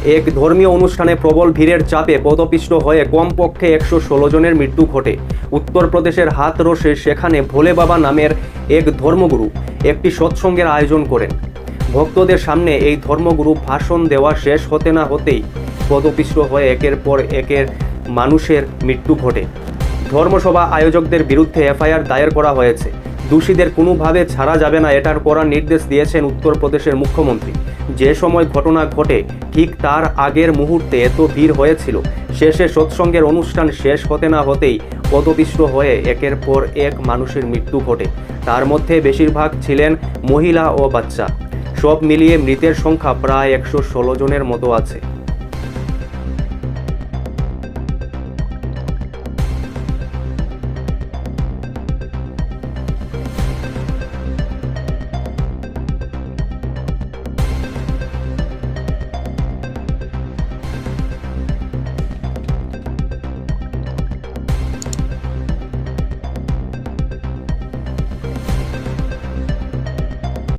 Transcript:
এক ধর্মীয় অনুষ্ঠানে প্রবল ভিড়ের চাপে পদপিষ্ট হয়ে কমপক্ষে 116 জনের মৃত্যু ঘটে উত্তরপ্রদেশের হাথরসে। সেখানে ভোলে বাবা নামের এক ধর্মগুরু একটি সৎসঙ্গের আয়োজন করেন। ভক্তদের সামনে এই ধর্মগুরু ভাষণ দেওয়া শেষ হতে না হতেই পদপিষ্ট হয়ে একের পর একের মানুষের মৃত্যু ঘটে। ধর্মসভা আয়োজকদের বিরুদ্ধে এফআইআর দায়ের করা হয়েছে। দোষীদের কোনোভাবে ছাড়া যাবে না, এটার কড়া নির্দেশ দিয়েছেন উত্তরপ্রদেশের মুখ্যমন্ত্রী। যে সময় ঘটনা ঘটে ঠিক তার আগের মুহূর্তে এত ভিড় হয়েছিল, শেষে সৎসঙ্গের অনুষ্ঠান শেষ হতে না হতেই পদপিষ্ট হয়ে একের পর এক মানুষের মৃত্যু ঘটে। তার মধ্যে বেশিরভাগ ছিলেন মহিলা ও বাচ্চা। সব মিলিয়ে মৃতের সংখ্যা প্রায় 116 জনের মতো আছে।